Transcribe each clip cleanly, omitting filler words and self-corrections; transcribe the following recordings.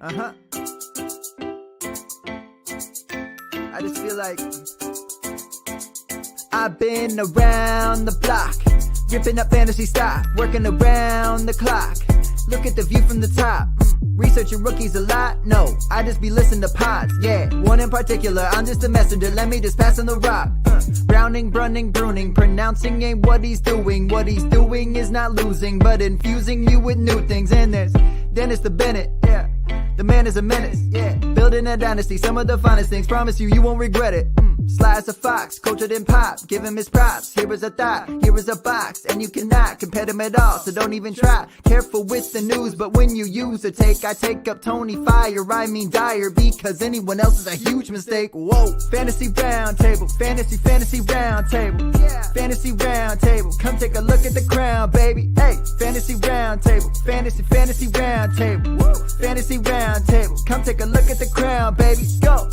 I just feel like I've been around the block, ripping up fantasy stock, working around the clock. Look at the view from the top. Researching rookies a lot? No, I just be listening to pods. Yeah, one in particular, I'm just a messenger. Let me just pass on the rock. Browning, brunning, pruning, pronouncing ain't what he's doing. What he's doing is not losing, but infusing you with new things. And there's Dennis the Bennett, yeah. The man is a menace, yeah. Building a dynasty, some of the finest things. Promise you, you won't regret it. Sly as a fox, cultured in pop. Give him his props. Here is a thought, here is a box, and you cannot compare them at all. So don't even try. Careful with the news, but when you use a take, I take up Tony Fire. I mean Dyer, because anyone else is a huge mistake. Whoa, fantasy roundtable, fantasy roundtable, yeah. Fantasy roundtable, come take a look at the crown, baby. Hey, fantasy roundtable, fantasy roundtable, woo. Fantasy roundtable, come take a look at the crown, baby. Go.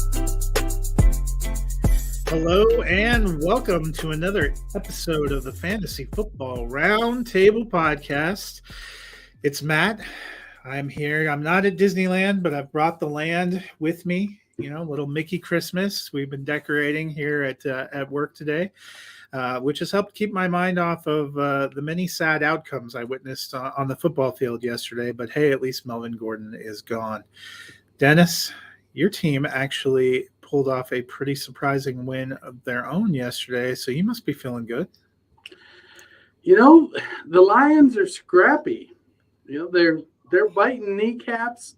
Hello and welcome to another episode of the Fantasy Football Roundtable podcast. It's Matt. I'm here. I'm not at Disneyland, but I've brought the land with me. You know, little Mickey Christmas. We've been decorating here at work today, which has helped keep my mind off of the many sad outcomes I witnessed on the football field yesterday. But hey, at least Melvin Gordon is gone. Dennis, your team actually pulled off a pretty surprising win of their own yesterday, so you must be feeling good. You know, the Lions are scrappy. You know, they're biting kneecaps,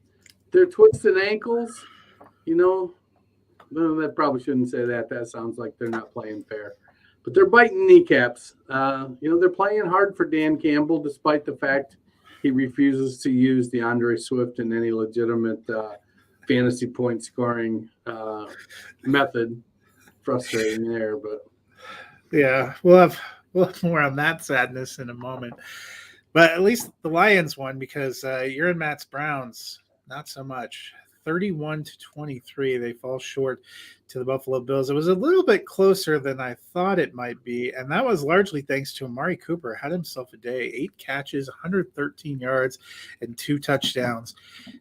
they're twisting ankles. You know, that probably shouldn't say that. That sounds like they're not playing fair. But they're biting kneecaps. You know, they're playing hard for Dan Campbell, despite the fact he refuses to use DeAndre Swift in any legitimate fantasy point scoring method. Frustrating there, but yeah, we'll have more on that sadness in a moment. But at least the Lions won because you're in Matt's Browns, not so much. 31-23, they fall short to the Buffalo Bills. It was a little bit closer than I thought it might be, and that was largely thanks to Amari Cooper. Had himself a day, 8 catches, 113 yards, and 2 touchdowns.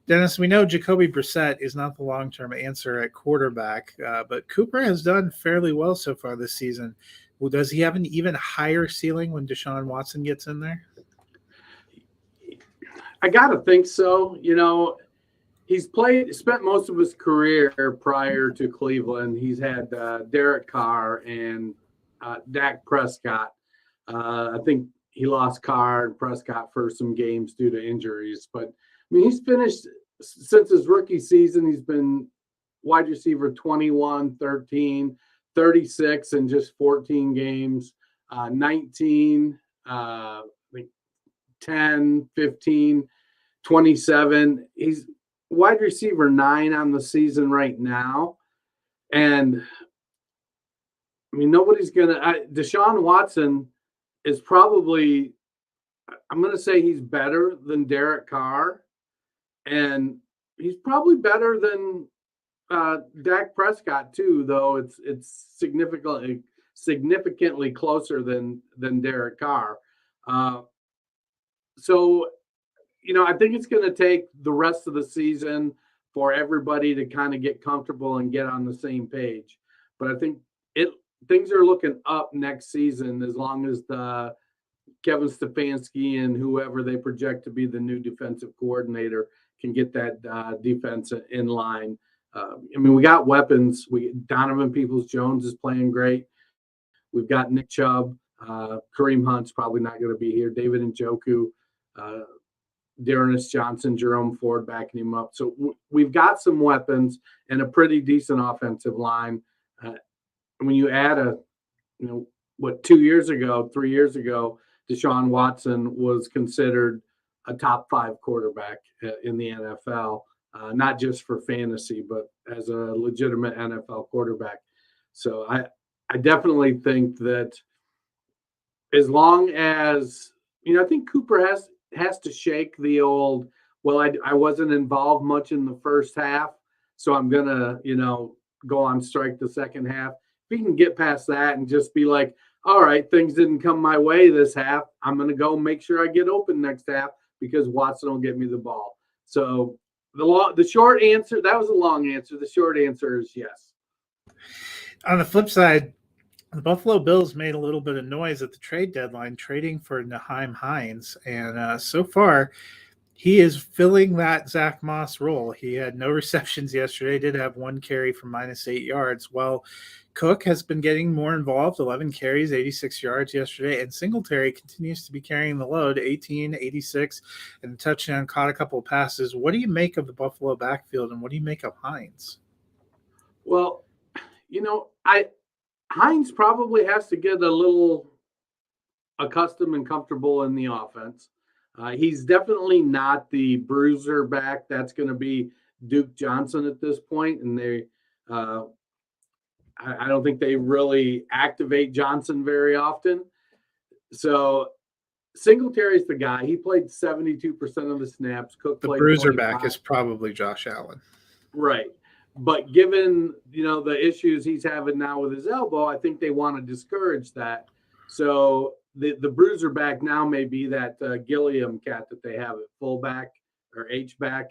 Dennis, we know Jacoby Brissett is not the long-term answer at quarterback, but Cooper has done fairly well so far this season. Well, does he have an even higher ceiling when Deshaun Watson gets in there? I got to think so. You know, he's spent most of his career prior to Cleveland. He's had Derek Carr and Dak Prescott. I think he lost Carr and Prescott for some games due to injuries. But, I mean, he's finished since his rookie season. He's been wide receiver 21, 13, 36 in just 14 games, 19, 10, 15, 27. He's wide receiver 9 on the season right now. And I mean, nobody's going to, Deshaun Watson is probably, I'm going to say he's better than Derek Carr. And he's probably better than Dak Prescott too, though it's significantly closer than Derek Carr. So, you know, I think it's going to take the rest of the season for everybody to kind of get comfortable and get on the same page. But I think things are looking up next season as long as the Kevin Stefanski and whoever they project to be the new defensive coordinator can get that defense in line. I mean, we got weapons. Donovan Peoples-Jones is playing great. We've got Nick Chubb. Kareem Hunt's probably not going to be here. David Njoku. Dearness Johnson, Jerome Ford backing him up. So we've got some weapons and a pretty decent offensive line. When you add 3 years ago, Deshaun Watson was considered a top 5 quarterback in the NFL, not just for fantasy, but as a legitimate NFL quarterback. So I definitely think that as long as, you know, I think Cooper has to shake the old, well, I wasn't involved much in the first half, so I'm going to, you know, go on strike the second half. If he can get past that and just be like, all right, things didn't come my way this half, I'm going to go make sure I get open next half because Watson will get me the ball. So The short answer, that was a long answer. The short answer is yes. On the flip side, the Buffalo Bills made a little bit of noise at the trade deadline, trading for Naheem Hines, and so far he is filling that Zach Moss role. He had no receptions yesterday, did have one carry for -8 yards, while Cook has been getting more involved, 11 carries, 86 yards yesterday, and Singletary continues to be carrying the load, 18, 86, and a touchdown, caught a couple of passes. What do you make of the Buffalo backfield, and what do you make of Hines? Well, Hines probably has to get a little accustomed and comfortable in the offense. He's definitely not the bruiser back. That's going to be Duke Johnson at this point, and I don't think they really activate Johnson very often. So Singletary's the guy. He played 72% of the snaps. Cook The played bruiser 25. back is probably Josh Allen. Right. But given, the issues he's having now with his elbow, I think they want to discourage that. So the bruiser back now may be that Gilliam cat that they have at fullback or H-back.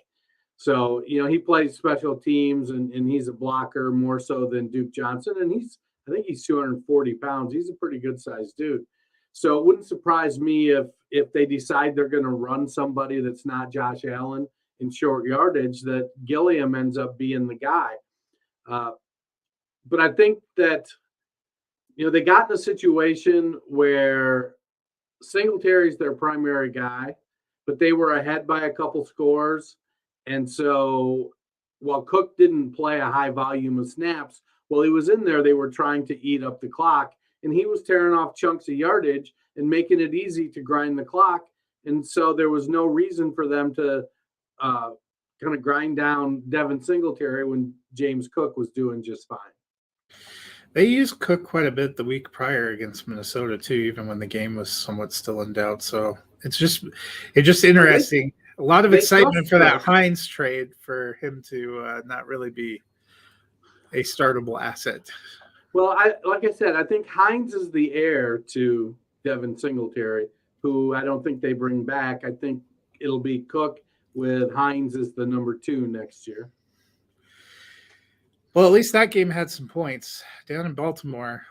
So, he plays special teams and he's a blocker more so than Duke Johnson. And I think he's 240 pounds. He's a pretty good sized dude. So it wouldn't surprise me if they decide they're going to run somebody that's not Josh Allen in short yardage, that Gilliam ends up being the guy. But I think that, they got in a situation where Singletary's their primary guy, but they were ahead by a couple scores. And so while Cook didn't play a high volume of snaps, while he was in there, they were trying to eat up the clock, and he was tearing off chunks of yardage and making it easy to grind the clock. And so there was no reason for them to kind of grind down Devin Singletary when James Cook was doing just fine. They used Cook quite a bit the week prior against Minnesota too, even when the game was somewhat still in doubt. So it's just interesting. A lot of excitement for that Hines trade for him to not really be a startable asset. Well, like I said, I think Hines is the heir to Devin Singletary, who I don't think they bring back. I think it'll be Cook with Hines as the number 2 next year. Well, at least that game had some points. Down in Baltimore,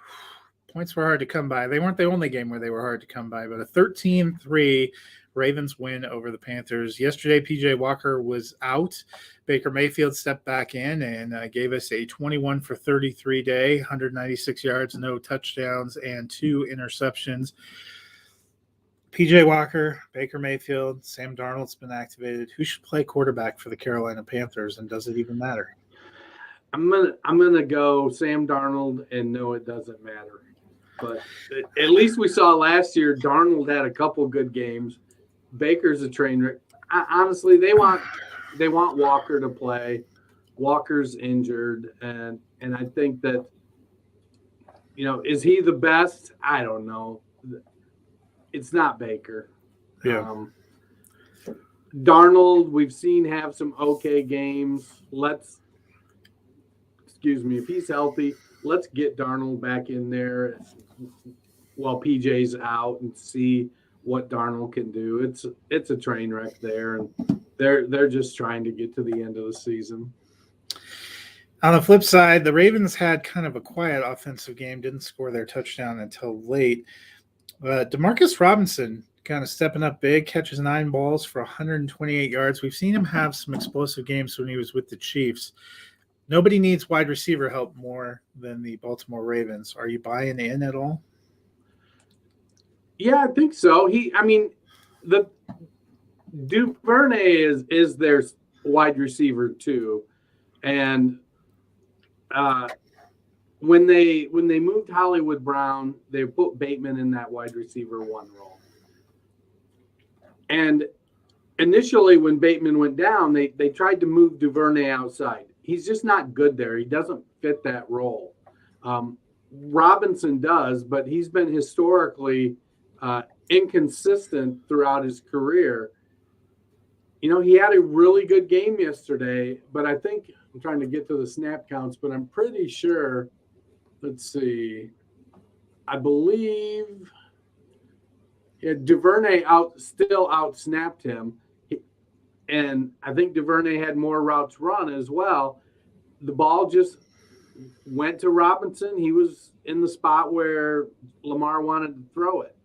points were hard to come by. They weren't the only game where they were hard to come by, but a 13-3 Ravens win over the Panthers. Yesterday, P.J. Walker was out. Baker Mayfield stepped back in and gave us a 21 for 33 day, 196 yards, no touchdowns, and 2 interceptions. P.J. Walker, Baker Mayfield, Sam Darnold's been activated. Who should play quarterback for the Carolina Panthers, and does it even matter? I'm gonna go Sam Darnold, and no, it doesn't matter. But at least we saw last year Darnold had a couple good games. Baker's a train wreck. Honestly, they want Walker to play. Walker's injured, and I think that, is he the best? I don't know. It's not Baker. Yeah. Darnold, we've seen have some okay games. If he's healthy, let's get Darnold back in there while PJ's out and see what Darnold can do. It's a train wreck there, and they're just trying to get to the end of the season. On the flip side, the Ravens had kind of a quiet offensive game, didn't score their touchdown until late. Demarcus Robinson kind of stepping up big, catches 9 balls for 128 yards. We've seen him have some explosive games when he was with the Chiefs. Nobody needs wide receiver help more than the Baltimore Ravens. Are you buying in at all? Yeah, I think so. The Duvernay is their wide receiver too, and when they moved Hollywood Brown, they put Bateman in that wide receiver 1 role. And initially, when Bateman went down, they tried to move Duvernay outside. He's just not good there. He doesn't fit that role. Robinson does, but he's been historically inconsistent throughout his career. He had a really good game yesterday, but I think I'm trying to get to the snap counts, but I'm pretty sure, let's see, I believe Duvernay still out-snapped him. and I think DuVernay had more routes run as well. The ball just went to Robinson. He was in the spot where Lamar wanted to throw it.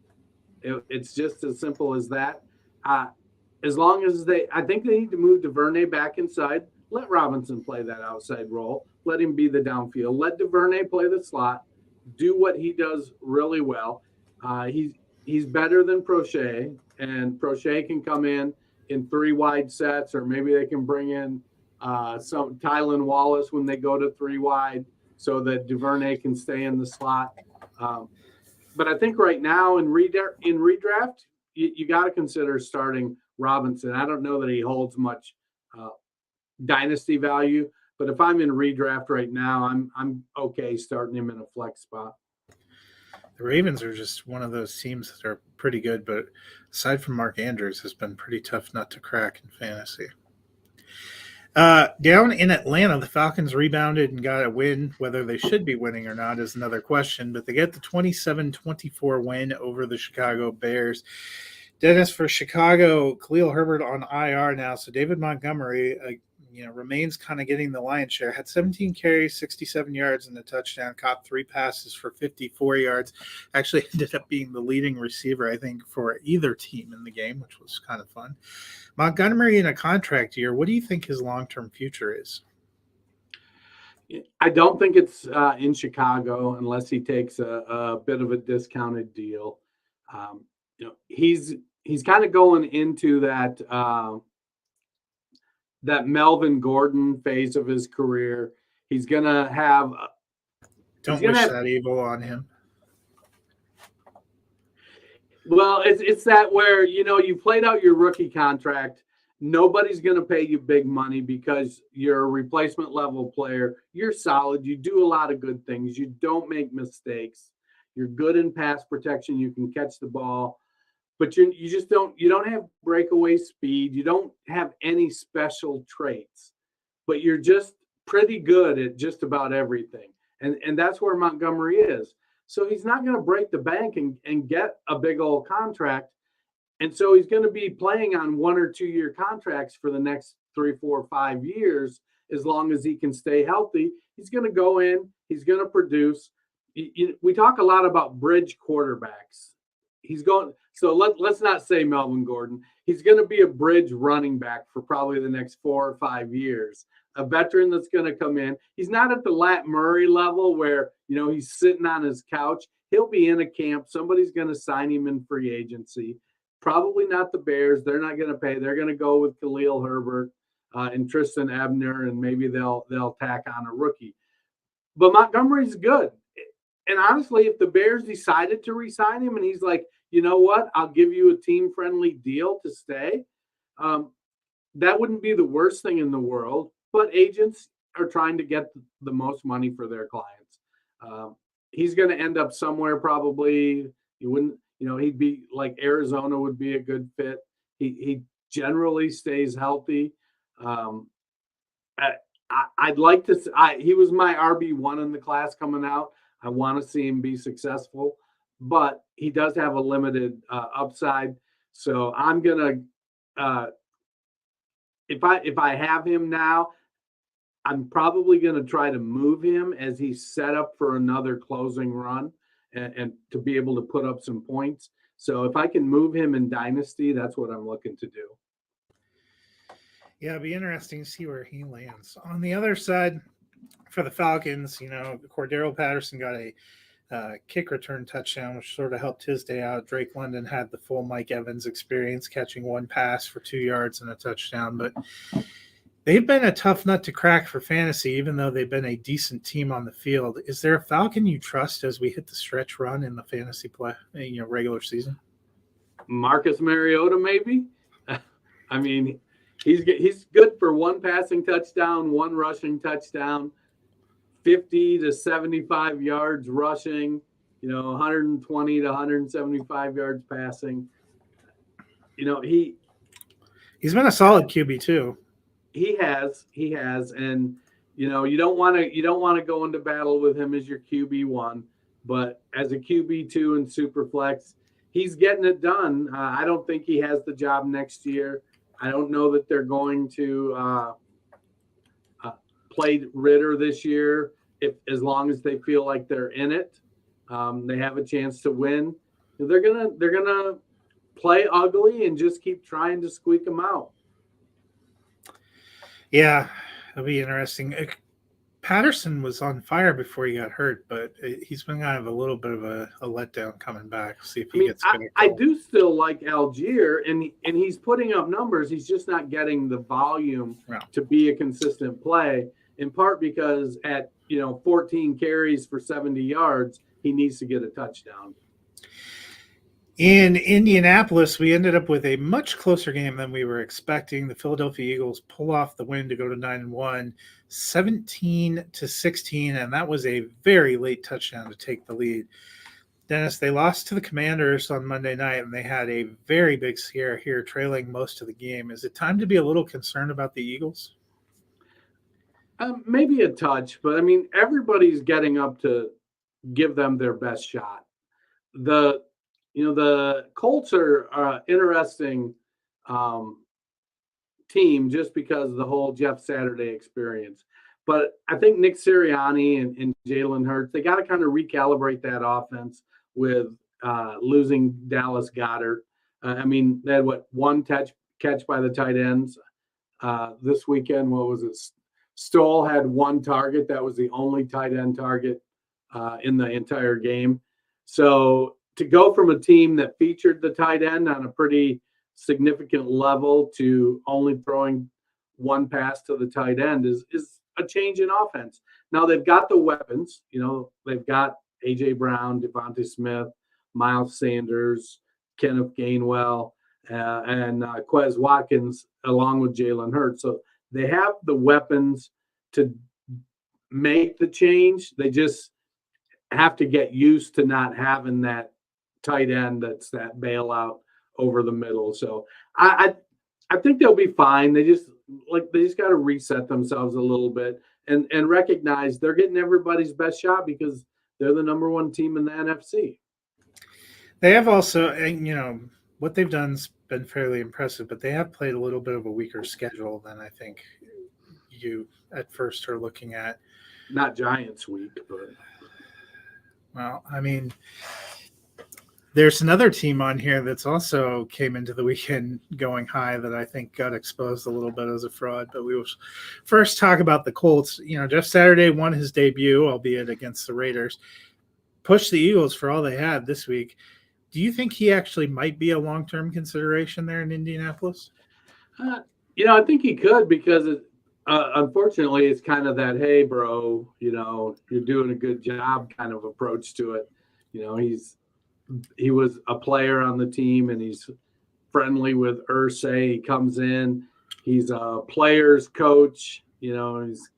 It's just as simple as that. As long as I think they need to move DuVernay back inside. Let Robinson play that outside role. Let him be the downfield. Let DuVernay play the slot. Do what he does really well. He's better than Prochet, and Prochet can come in 3 wide sets, or maybe they can bring in some Tylan Wallace when they go to 3 wide, so that DuVernay can stay in the slot. But I think right now in redraft, you got to consider starting Robinson. I don't know that he holds much dynasty value, but if I'm in redraft right now, I'm okay starting him in a flex spot. The Ravens are just one of those teams that are pretty good, but aside from Mark Andrews, has been pretty tough nut to crack in fantasy. Down in Atlanta, the Falcons rebounded and got a win. Whether they should be winning or not is another question, but they get the 27-24 win over the Chicago Bears. Dennis, for Chicago, Khalil Herbert on IR now, so David Montgomery remains kind of getting the lion's share. Had 17 carries, 67 yards, and a touchdown. Caught 3 passes for 54 yards. Actually ended up being the leading receiver, I think, for either team in the game, which was kind of fun. Montgomery in a contract year, what do you think his long-term future is? I don't think it's in Chicago unless he takes a bit of a discounted deal. He's kind of going into that that Melvin Gordon phase of his career. He's going to have. Don't wish that evil on him. Well, it's that where, you played out your rookie contract. Nobody's going to pay you big money because you're a replacement level player. You're solid. You do a lot of good things. You don't make mistakes. You're good in pass protection. You can catch the ball, but you don't have breakaway speed. You don't have any special traits, but you're just pretty good at just about everything. And that's where Montgomery is. So he's not going to break the bank and get a big old contract. And so he's going to be playing on 1 or 2 year contracts for the next 3, 4, 5 years, as long as he can stay healthy. He's going to go in, he's going to produce. We talk a lot about bridge quarterbacks. So let's not say Melvin Gordon. He's going to be a bridge running back for probably the next 4 or 5 years. A veteran that's going to come in. He's not at the Lat Murray level where, he's sitting on his couch. He'll be in a camp. Somebody's going to sign him in free agency. Probably not the Bears. They're not going to pay. They're going to go with Khalil Herbert and Tristan Ebner, and maybe they'll tack on a rookie. But Montgomery's good. And honestly, if the Bears decided to re-sign him and he's like, you know what, I'll give you a team-friendly deal to stay, that wouldn't be the worst thing in the world. But agents are trying to get the most money for their clients. He's going to end up somewhere probably. He wouldn't, he'd be like Arizona would be a good fit. He generally stays healthy. I'd like to. He was my RB1 in the class coming out. I want to see him be successful, but he does have a limited upside. So I'm gonna. If I have him now, I'm probably going to try to move him as he's set up for another closing run and to be able to put up some points. So if I can move him in Dynasty, that's what I'm looking to do. Yeah, it'd be interesting to see where he lands. On the other side, for the Falcons, Cordero Patterson got a kick return touchdown, which sort of helped his day out. Drake London had the full Mike Evans experience, catching 1 pass for 2 yards and a touchdown. But they've been a tough nut to crack for fantasy, even though they've been a decent team on the field. Is there a Falcon you trust as we hit the stretch run in the fantasy play, regular season? Marcus Mariota, maybe. I mean, he's good for 1 passing touchdown, 1 rushing touchdown, 50 to 75 yards rushing, 120 to 175 yards passing. He's been a solid QB too. He has, and you don't want to go into battle with him as your QB1, but as a QB2 in Superflex, he's getting it done. I don't think he has the job next year. I don't know that they're going to play Ritter this year. If as long as they feel like they're in it, they have a chance to win. They're gonna play ugly and just keep trying to squeak them out. Yeah, it'll be interesting. Patterson was on fire before he got hurt, but he's been kind of a little bit of a letdown coming back. See if he gets good. I do still like Algier, and he's putting up numbers. He's just not getting the volume to be a consistent play, in part because at 14 carries for 70 yards, he needs to get a touchdown. In Indianapolis, we ended up with a much closer game than we were expecting. The Philadelphia Eagles pull off the win to go to 9-1, 17-16, and that was a very late touchdown to take the lead. Dennis, they lost to the Commanders on Monday night, and they had a very big scare here, trailing most of the game. Is it time to be a little concerned about the Eagles? Maybe a touch, but I mean, everybody's getting up to give them their best shot. The Colts are an interesting team just because of the whole Jeff Saturday experience. But I think Nick Sirianni and Jalen Hurts, they got to kind of recalibrate that offense with losing Dallas Goedert. I mean, they had one catch by the tight ends this weekend. What was it? Stoll had one target. That was the only tight end target in the entire game. So to go from a team that featured the tight end on a pretty significant level to only throwing one pass to the tight end is a change in offense. Now they've got the weapons. They've got A.J. Brown, Devontae Smith, Miles Sanders, Kenneth Gainwell, and Quez Watkins, along with Jalen Hurts. So they have the weapons to make the change. They just have to get used to not having that tight end that's that bailout over the middle. So I think they'll be fine. They just got to reset themselves a little bit and recognize they're getting everybody's best shot because they're the number one team in the NFC. They have also, what they've done's been fairly impressive, but they have played a little bit of a weaker schedule than I think you at first are looking at. Not Giants week, but well, I mean, there's another team on here that's also came into the weekend going high that I think got exposed a little bit as a fraud. But we will first talk about the Colts. Jeff Saturday won his debut, albeit against the Raiders, pushed the Eagles for all they had this week. Do you think he actually might be a long-term consideration there in Indianapolis? I think he could because unfortunately it's kind of that, hey, bro, you're doing a good job kind of approach to it. He was a player on the team and he's friendly with Irsay. He comes in, he's a player's coach, he's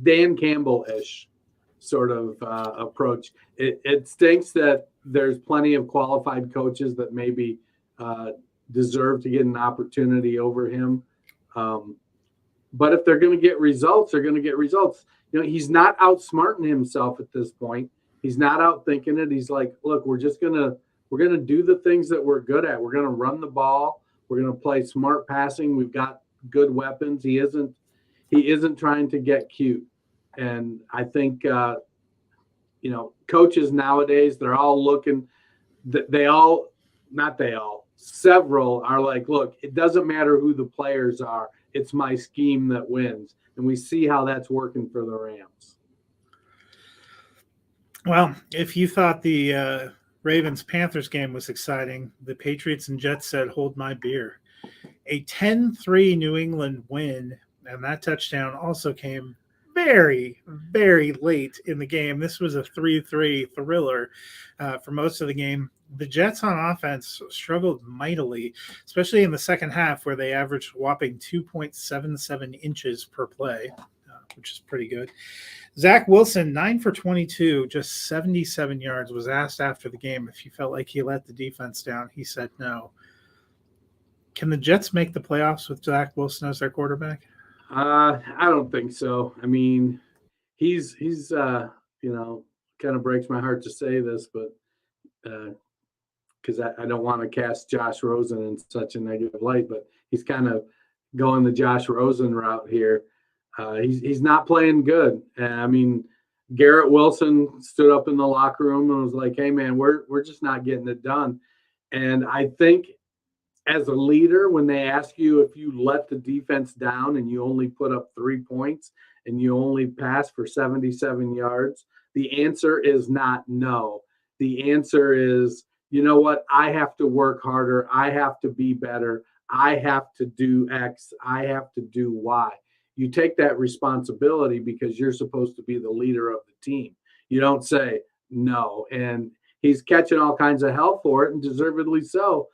Dan Campbell-ish sort of approach. It stinks that there's plenty of qualified coaches that maybe deserve to get an opportunity over him. But if they're going to get results, they're going to get results. He's not outsmarting himself at this point. He's not out thinking it. He's like, look, we're going to do the things that we're good at. We're going to run the ball. We're going to play smart passing. We've got good weapons. He isn't trying to get cute. And I think, coaches nowadays, they're all looking, several are like, look, it doesn't matter who the players are. It's my scheme that wins. And we see how that's working for the Rams. Well, if you thought the Ravens-Panthers game was exciting, the Patriots and Jets said, hold my beer. A 10-3 New England win, and that touchdown also came very, very late in the game. This was a 3-3 thriller for most of the game. The Jets on offense struggled mightily, especially in the second half where they averaged a whopping 2.77 inches per play, which is pretty good. Zach Wilson, 9 for 22, just 77 yards, was asked after the game if he felt like he let the defense down. He said no. Can the Jets make the playoffs with Zach Wilson as their quarterback? I don't think so. I mean, he's kind of breaks my heart to say this, but because I don't want to cast Josh Rosen in such a negative light, but he's kind of going the Josh Rosen route here. He's not playing good. And I mean, Garrett Wilson stood up in the locker room and was like, "Hey man, we're just not getting it done." And I think as a leader, when they ask you if you let the defense down and you only put up 3 points and you only pass for 77 yards, the answer is not no. The answer is, you know what? I have to work harder. I have to be better. I have to do X. I have to do Y. You take that responsibility because you're supposed to be the leader of the team. You don't say no. And he's catching all kinds of hell for it, and deservedly so.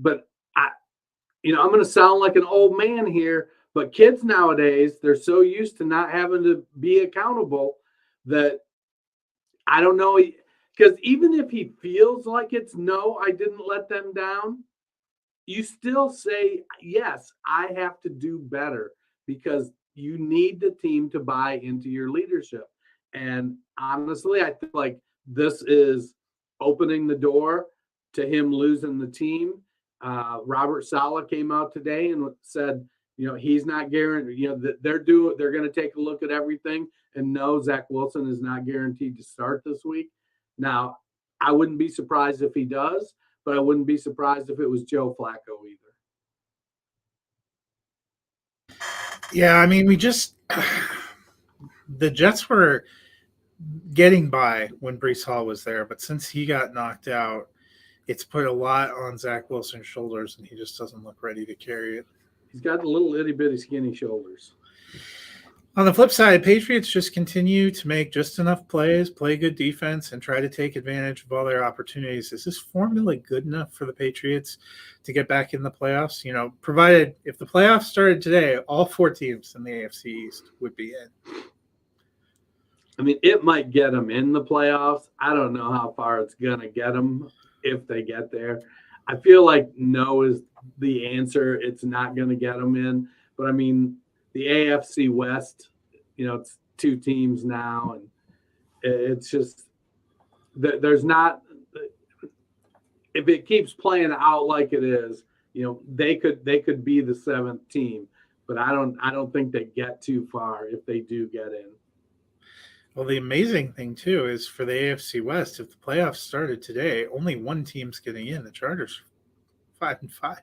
But I'm going to sound like an old man here, but kids nowadays, they're so used to not having to be accountable that I don't know. Because even if he feels like it's no, I didn't let them down, you still say, yes, I have to do better, because you need the team to buy into your leadership. And honestly, I think like this is opening the door to him losing the team. Robert Saleh came out today and said, he's not guaranteed, they're going to take a look at everything and know Zach Wilson is not guaranteed to start this week. Now, I wouldn't be surprised if he does, but I wouldn't be surprised if it was Joe Flacco either. Yeah, I mean, the Jets were getting by when Breece Hall was there, but since he got knocked out, it's put a lot on Zach Wilson's shoulders, and he just doesn't look ready to carry it. He's got the little itty bitty skinny shoulders. On the flip side, Patriots just continue to make just enough plays, play good defense, and try to take advantage of all their opportunities. Is this formula good enough for the Patriots to get back in the playoffs? Provided if the playoffs started today, all 4 teams in the AFC East would be in. I mean, it might get them in the playoffs. I don't know how far it's going to get them if they get there. I feel like no is the answer. It's not going to get them in. But, I mean, the AFC West, it's 2 teams now, and it's just there's not – if it keeps playing out like it is, they could be the 7th team. But I don't think they get too far if they do get in. Well, the amazing thing, too, is for the AFC West, if the playoffs started today, only 1 team's getting in. The Chargers, 5-5.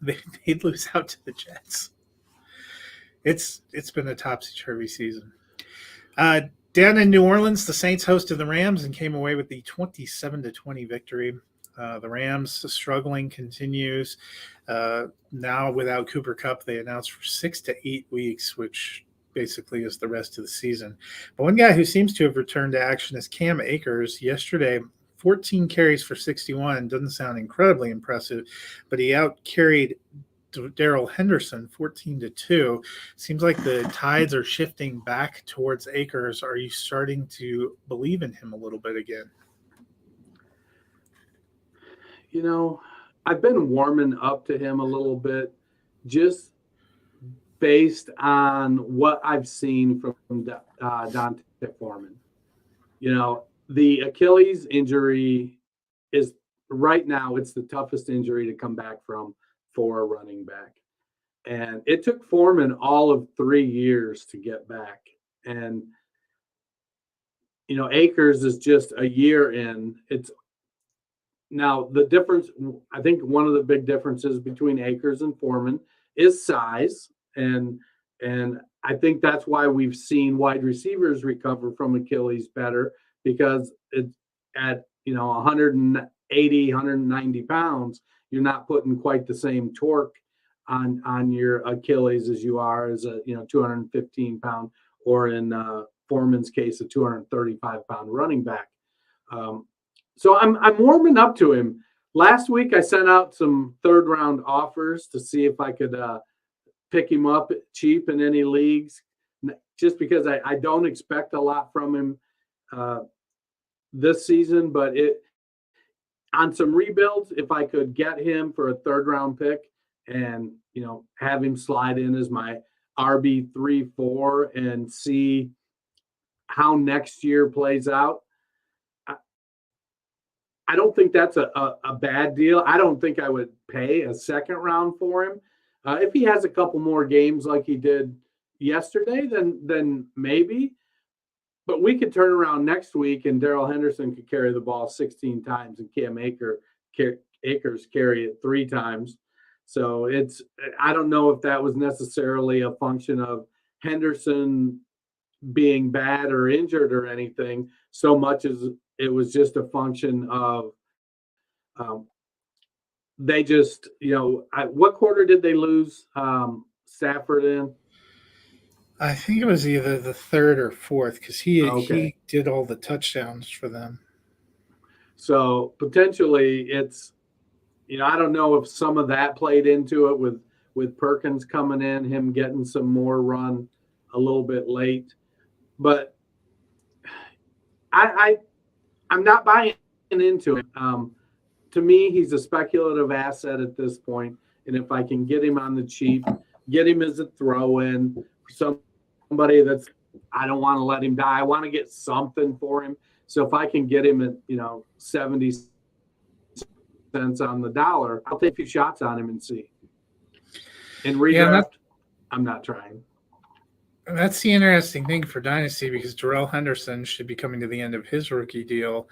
They'd lose out to the Jets. It's been a topsy-turvy season. Down in New Orleans, the Saints hosted the Rams and came away with the 27-20 victory. The Rams struggling continues. Now without Cooper Kupp, they announced for 6 to 8 weeks, which basically is the rest of the season. But one guy who seems to have returned to action is Cam Akers. Yesterday, 14 carries for 61. Doesn't sound incredibly impressive, but he out-carried Darrell Henderson 14-2. Seems like the tides are shifting back towards Akers. Are you starting to believe in him a little bit again? I've been warming up to him a little bit, just based on what I've seen from Dante Foreman. The Achilles injury is right now, it's the toughest injury to come back from for a running back. And it took Foreman all of 3 years to get back. And, Akers is just a year in. It's now the difference. I think one of the big differences between Akers and Foreman is size. And I think that's why we've seen wide receivers recover from Achilles better, because it's at 180, 190 pounds, you're not putting quite the same torque on your Achilles as you are as a 215 pound, or in Foreman's case, a 235 pound running back. So I'm warming up to him. Last week I sent out some 3rd round offers to see if I could pick him up cheap in any leagues, just because I don't expect a lot from him this season. But on some rebuilds, if I could get him for a 3rd round pick and have him slide in as my RB 3-4 and see how next year plays out, I don't think that's a bad deal. I don't think I would pay a second round for him. If he has a couple more games like he did yesterday, then maybe. But we could turn around next week and Darrell Henderson could carry the ball 16 times and Akers carry it 3 times. So I don't know if that was necessarily a function of Henderson being bad or injured or anything, so much as it was just a function of they just, what quarter did they lose Stafford in? I think it was either the third or fourth because Okay. he did all the touchdowns for them. So potentially it's, I don't know if some of that played into it with Perkins coming in, him getting some more run a little bit late, but I'm not buying into it. To me, he's a speculative asset at this point, and if I can get him on the cheap, get him as a throw-in for somebody that's, I don't want to let him die. I want to get something for him. So if I can get him at 70 cents on the dollar, I'll take a few shots on him and see. In redraft, I'm not trying. That's the interesting thing for Dynasty because Darrell Henderson should be coming to the end of his rookie deal.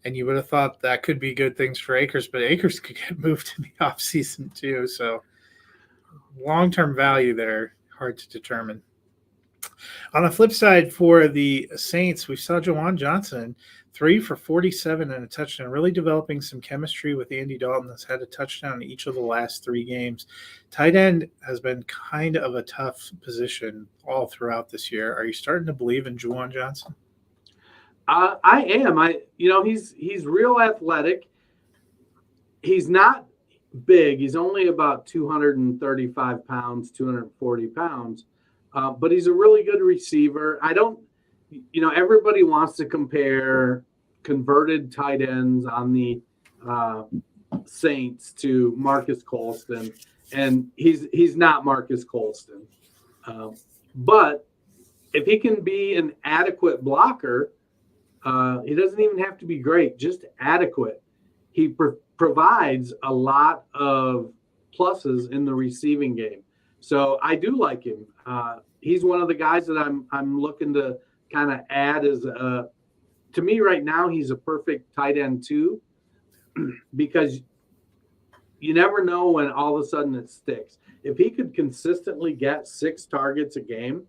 And you would have thought that could be good things for Akers, but Akers could get moved in the offseason too. So long-term value there, hard to determine. On the flip side, for the Saints, we saw Juwan Johnson, 3 for 47 and a touchdown, really developing some chemistry with Andy Dalton. Has had a touchdown in each of the last 3 games. Tight end has been kind of a tough position all throughout this year. Are you starting to believe in Juwan Johnson? I am. He's real athletic. He's not big. He's only about 235 pounds, 240 pounds. But he's a really good receiver. Everybody wants to compare converted tight ends on the Saints to Marcus Colston, and he's not Marcus Colston. But if he can be an adequate blocker, he doesn't even have to be great, just adequate. He provides a lot of pluses in the receiving game. So I do like him. He's one of the guys that I'm looking to kind of add as to me right now, he's a perfect tight end too, because you never know when all of a sudden it sticks. If he could consistently get 6 targets a game,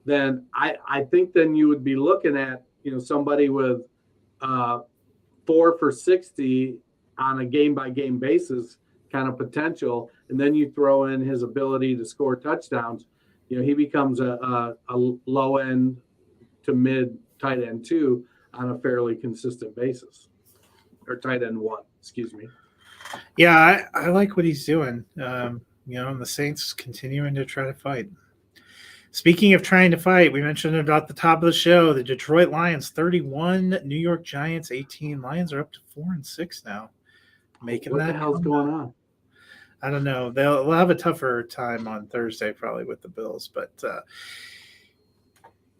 then I think then you would be looking at, somebody with 4 for 60 on a game-by-game basis kind of potential, and then you throw in his ability to score touchdowns, he becomes a low-end to mid tight end 2 on a fairly consistent basis, or tight end 1, excuse me. Yeah, I like what he's doing. And the Saints continuing to try to fight. Speaking of trying to fight, we mentioned about the top of the show, the Detroit Lions 31, New York Giants 18. Lions are up to 4-6 now. What the hell's going on? I don't know. They'll have a tougher time on Thursday probably with the Bills, but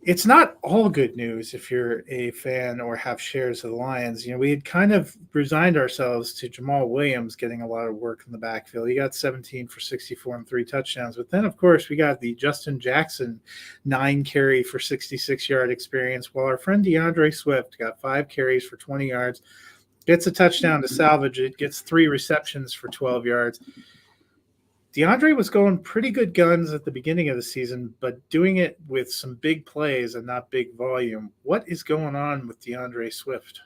it's not all good news if you're a fan or have shares of the Lions. We had kind of resigned ourselves to Jamal Williams getting a lot of work in the backfield. He got 17 for 64 and 3 touchdowns. But then, of course, we got the Justin Jackson 9 carry for 66-yard experience, while our friend DeAndre Swift got 5 carries for 20 yards, gets a touchdown to salvage it, gets 3 receptions for 12 yards. DeAndre was going pretty good guns at the beginning of the season, but doing it with some big plays and not big volume. What is going on with DeAndre Swift?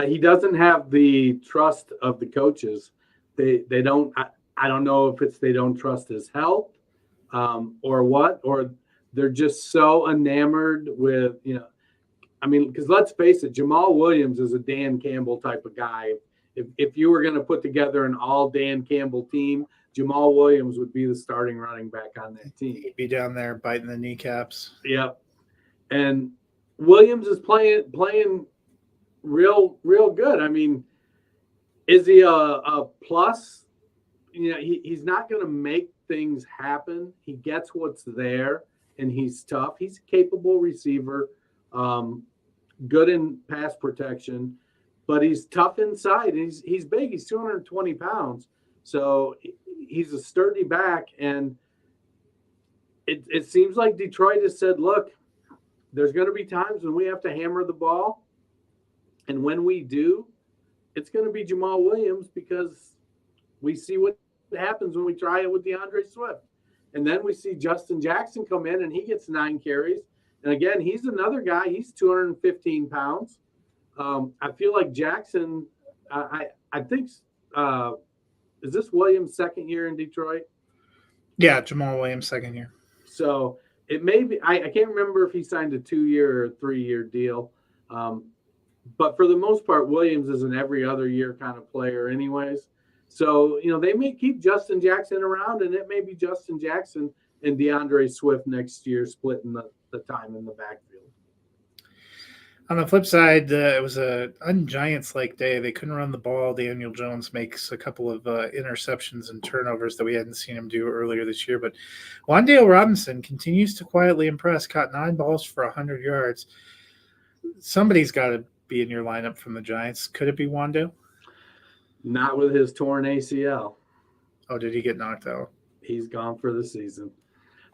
He doesn't have the trust of the coaches. They don't. I don't know if it's they don't trust his health, or what, or they're just so enamored with because let's face it, Jamal Williams is a Dan Campbell type of guy. If you were going to put together an all Dan Campbell team, Jamal Williams would be the starting running back on that team. He'd be down there biting the kneecaps. Yep. And Williams is playing real good. I mean, is he a plus? He's not going to make things happen. He gets what's there, and he's tough. He's a capable receiver, good in pass protection. but he's tough inside. He's big. He's 220 pounds. So he's a sturdy back. And it seems like Detroit has said, look, there's going to be times when we have to hammer the ball. And when we do, it's going to be Jamal Williams, because we see what happens when we try it with DeAndre Swift. And then we see Justin Jackson come in and he gets 9 carries. And again, he's another guy. He's 215 pounds. I feel like Jackson, I think, is this Williams' second year in Detroit? Yeah, Jamal Williams' second year. So it may be, I can't remember if he signed a 2-year or a 3-year deal. But for the most part, Williams is an every other year kind of player anyways. So, they may keep Justin Jackson around, and it may be Justin Jackson and DeAndre Swift next year splitting the time in the backfield. On the flip side, it was a un-Giants-like day. They couldn't run the ball. Daniel Jones makes a couple of interceptions and turnovers that we hadn't seen him do earlier this year. But Wan'Dale Robinson continues to quietly impress, caught 9 balls for 100 yards. Somebody's got to be in your lineup from the Giants. Could it be Wan'Dale? Not with his torn ACL. Oh, did he get knocked out? He's gone for the season.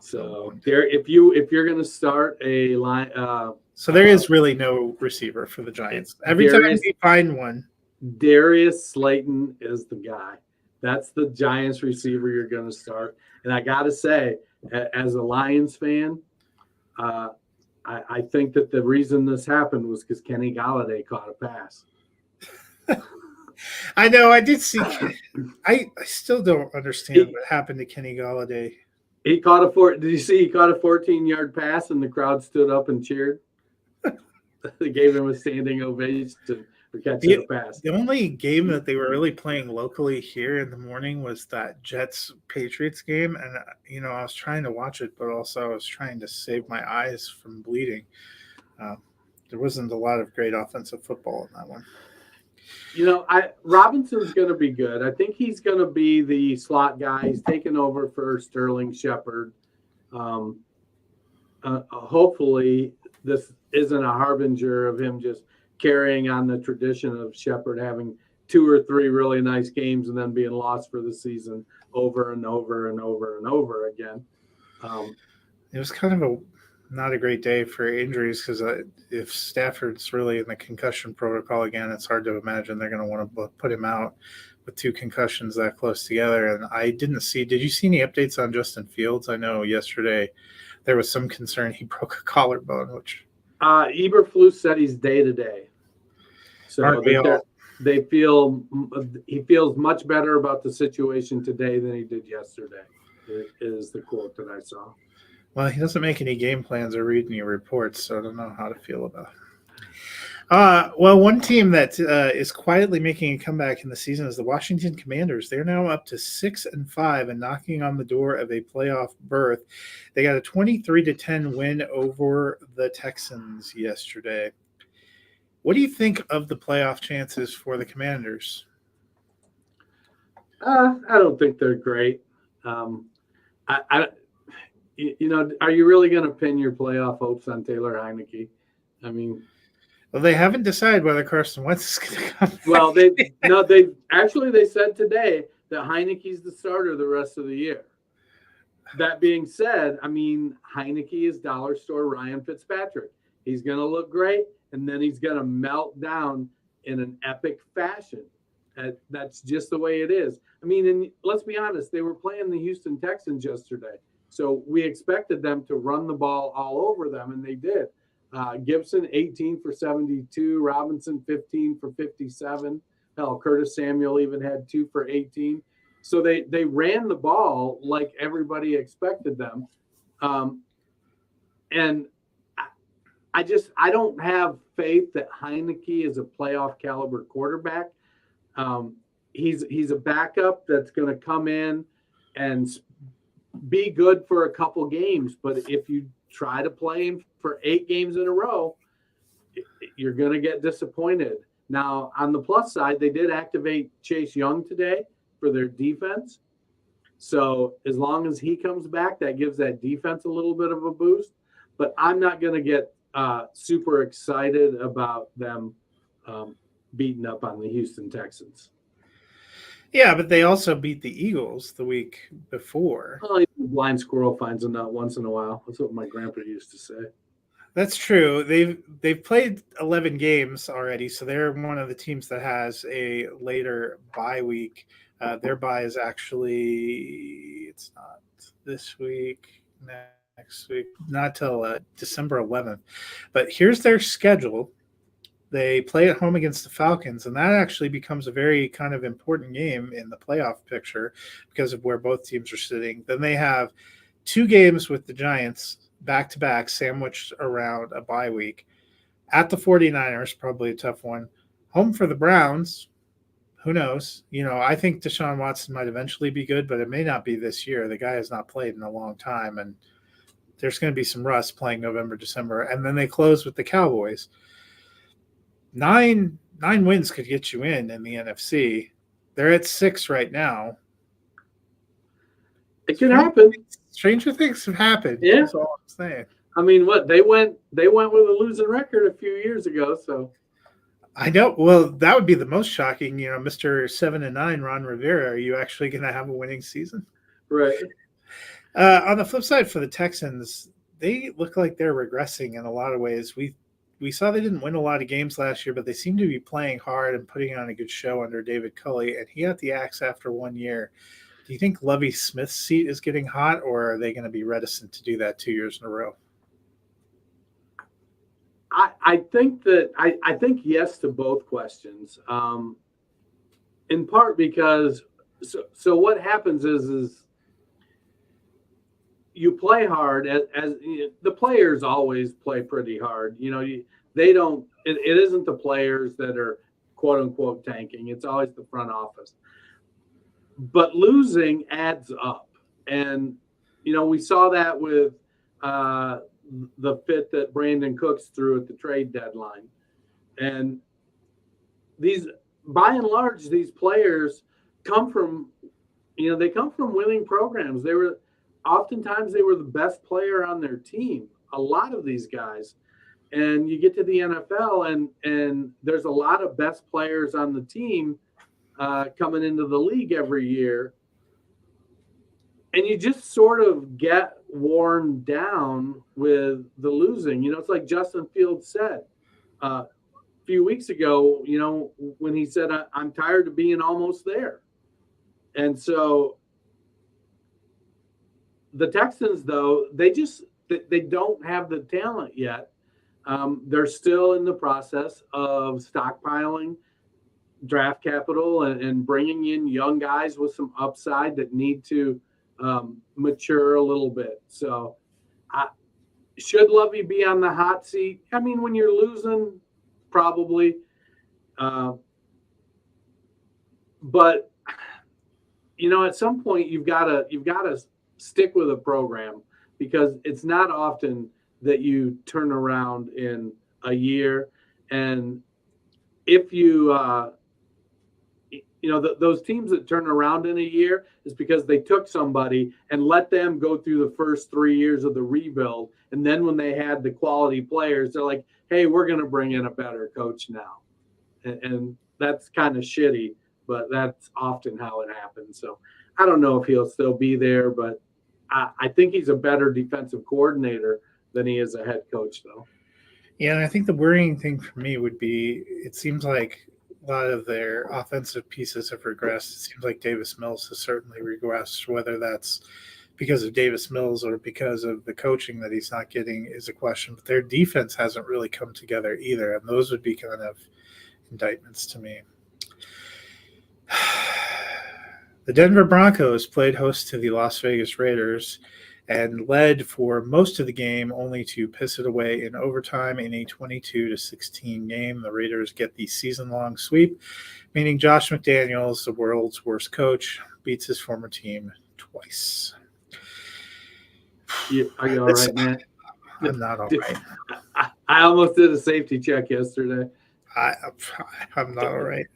So if you're going to start a line, so there is really no receiver for the Giants. Every time we find one, Darius Slayton is the guy. That's the Giants receiver you're going to start. And I got to say, as a Lions fan, I think that the reason this happened was because Kenny Golladay caught a pass. I know. I did see. I still don't understand what happened to Kenny Golladay. He caught Did you see he caught a 14-yard pass and the crowd stood up and cheered? They gave him a standing ovation for catching a pass. The only game that they were really playing locally here in the morning was that Jets-Patriots game. And, I was trying to watch it, but also I was trying to save my eyes from bleeding. There wasn't a lot of great offensive football in that one. Robinson's going to be good. I think he's going to be the slot guy. He's taken over for Sterling Shepard. Hopefully, this isn't a harbinger of him just carrying on the tradition of Shepard having 2 or 3 really nice games and then being lost for the season over and over and over and over again. It was kind of not a great day for injuries, because if Stafford's really in the concussion protocol again, it's hard to imagine they're going to want to put him out with 2 concussions that close together. And I did you see any updates on Justin Fields? I know yesterday there was some concern he broke a collarbone, which Eberflus said he's day-to-day. So they feel he feels much better about the situation today than he did yesterday, is the quote that I saw. Well, he doesn't make any game plans or read any reports, so I don't know how to feel about it. Well, one team that is quietly making a comeback in the season is the Washington Commanders. They're now up to 6-5 and knocking on the door of a playoff berth. They got a 23-10 win over the Texans yesterday. What do you think of the playoff chances for the Commanders? I don't think they're great. Are you really going to pin your playoff hopes on Taylor Heineke? I mean, well, they haven't decided whether Carson Wentz is going to come. Well, they said today that Heineke's the starter the rest of the year. That being said, I mean, Heineke is dollar store Ryan Fitzpatrick. He's going to look great, and then he's going to melt down in an epic fashion. That's just the way it is. I mean, and let's be honest, they were playing the Houston Texans yesterday. So we expected them to run the ball all over them, and they did. Gibson, 18 for 72. Robinson, 15 for 57. Hell, Curtis Samuel even had 2 for 18. So they ran the ball like everybody expected them. And I don't have faith that Heineke is a playoff caliber quarterback. He's a backup that's going to come in and be good for a couple games, but if you try to play him for 8 games in a row, you're going to get disappointed. Now, on the plus side, they did activate Chase Young today for their defense. So as long as he comes back, that gives that defense a little bit of a boost. But I'm not going to get super excited about them beating up on the Houston Texans. Yeah, but they also beat the Eagles the week before. Well, blind squirrel finds a nut once in a while. That's what my grandpa used to say. That's true. They've played 11 games already, so they're one of the teams that has a later bye week. Their bye is actually, it's not this week, next week, not till December 11th. But here's their schedule. They play at home against the Falcons, and that actually becomes a very kind of important game in the playoff picture because of where both teams are sitting. Then they have 2 games with the Giants back-to-back, sandwiched around a bye week. At the 49ers, probably a tough one. Home for the Browns, who knows? I think Deshaun Watson might eventually be good, but it may not be this year. The guy has not played in a long time, and there's going to be some rust playing November, December. And then they close with the Cowboys. Nine wins could get you in the NFC. They're at 6 right now. It could happen. Stranger things have happened. Yeah. That's all I'm saying. I mean, what they went with a losing record a few years ago. So I know. Well, that would be the most shocking. Mr. 7-9, Ron Rivera. Are you actually going to have a winning season? Right. On the flip side, for the Texans, they look like they're regressing in a lot of ways. We saw they didn't win a lot of games last year, but they seem to be playing hard and putting on a good show under David Culley, and he got the axe after 1 year. Do you think Lovie Smith's seat is getting hot, or are they going to be reticent to do that 2 years in a row? I think yes to both questions. In part because so what happens is you play hard as the players always play pretty hard. They don't. It isn't the players that are quote unquote tanking. It's always the front office. But losing adds up, and we saw that with the fit that Brandon Cooks threw at the trade deadline, and by and large, these players come from winning programs. Oftentimes they were the best player on their team. A lot of these guys, and you get to the NFL, and there's a lot of best players on the team coming into the league every year, and you just sort of get worn down with the losing. It's like Justin Fields said a few weeks ago, when he said, I'm tired of being almost there. And so the Texans, though, they don't have the talent yet. They're still in the process of stockpiling draft capital and bringing in young guys with some upside that need to mature a little bit. So should Lovey be on the hot seat? I mean, when you're losing, probably. But at some point you've got to stick with a program, because it's not often that you turn around in a year. And if you those teams that turn around in a year is because they took somebody and let them go through the first 3 years of the rebuild. And then when they had the quality players, they're like, hey, we're going to bring in a better coach now. And that's kind of shitty, but that's often how it happens. So I don't know if he'll still be there, but I think he's a better defensive coordinator than he is a head coach, though. Yeah, and I think the worrying thing for me would be, it seems like a lot of their offensive pieces have regressed. It seems like Davis Mills has certainly regressed. Whether that's because of Davis Mills or because of the coaching that he's not getting is a question. But their defense hasn't really come together either, and those would be kind of indictments to me. The Denver Broncos played host to the Las Vegas Raiders and led for most of the game, only to piss it away in overtime in a 22-16 game. The Raiders get the season-long sweep, meaning Josh McDaniels, the world's worst coach, beats his former team twice. Are you all right, man? I'm not all right. I almost did a safety check yesterday. I'm not all right.